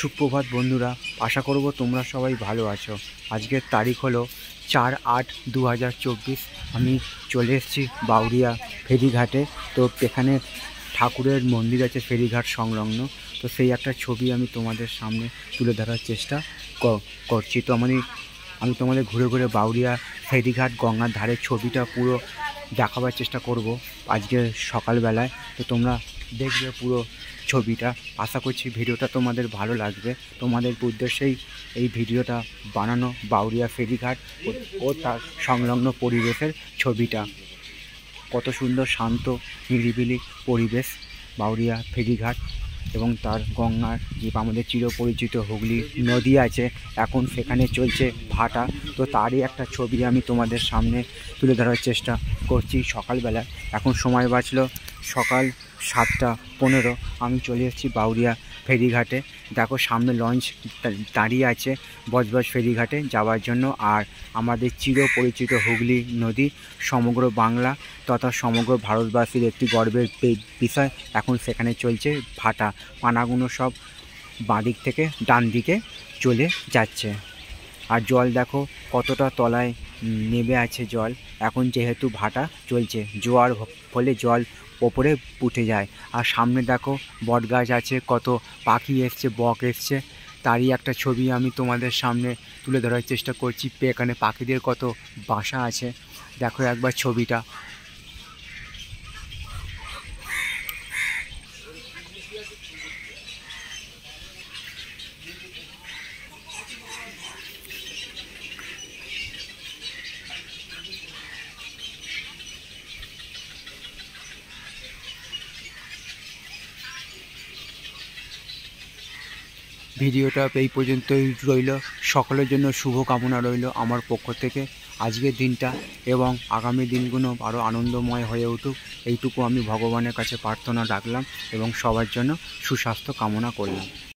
সুপ্রভাত বন্ধুরা, আশা করব তোমরা সবাই ভালো আছো। আজকের তারিখ হলো 4/8/2024। আমি চলে এসেছি বাউরিয়া ফেরিঘাটে। তো এখানে ঠাকুরের মন্দির আছে ফেরিঘাট সংলগ্ন। তো সেই একটা ছবি আমি তোমাদের সামনে তুলে ধরার চেষ্টা করছি। তো আমি তোমাদের ঘুরে ঘুরে বাউরিয়া ফেরিঘাট গঙ্গার ধারের ছবিটা পুরো দেখাবার চেষ্টা করব আজকে সকালবেলায়। তো তোমরা দেখবে পুরো ছবিটা। আশা করছি ভিডিওটা তোমাদের ভালো লাগবে। তোমাদের উদ্দেশ্যেই এই ভিডিওটা বানানো, বাউরিয়া ফেরিঘাট ও তার সংলগ্ন পরিবেশের ছবিটা। কত সুন্দর শান্ত নিরিবিলি পরিবেশ বাউরিয়া ফেরিঘাট এবং তার গঙ্গার যে আমাদের চিরপরিচিত হুগলি নদী আছে, এখন সেখানে চলছে ভাটা। তো তারই একটা ছবি আমি তোমাদের সামনে তুলে ধরার চেষ্টা করছি সকালবেলা। এখন সময় বাজলো সকাল 7:15। আমি চলে এসেছি বাউরিয়া ফেরিঘাটে। দেখো সামনে লঞ্চ দাঁড়িয়ে আছে বজবজ ফেরিঘাটে যাওয়ার জন্য। আর আমাদের চিরপরিচিত হুগলি নদী সমগ্র বাংলা তথা সমগ্র ভারতবাসীর একটি গর্বের বিষয়। এখন সেখানে চলছে ভাটা। পানাগুলো সব বাঁদিক থেকে ডান দিকে চলে যাচ্ছে। আর জল দেখো কতটা তলায় নেমে আছে জল। এখন যেহেতু ভাটা চলছে, জোয়ার ফলে জল ওপরে উঠে যায়। আর সামনে দেখো বট গাছ আছে, কত পাখি এসছে, বক এসছে। তারই একটা ছবি আমি তোমাদের সামনে তুলে ধরার চেষ্টা করছি। এখানে পাখিদের কত বাসা আছে, দেখো একবার ছবিটা। ভিডিওটা এই পর্যন্তই রইল। সকলের জন্য শুভ কামনা রইল আমার পক্ষ থেকে আজকের দিনটা এবং আগামী দিনগুলো আরও আনন্দময় হয়ে উঠুক, এইটুকু আমি ভগবানের কাছে প্রার্থনা রাখলাম এবং সবার জন্য সুস্বাস্থ্য কামনা করলাম।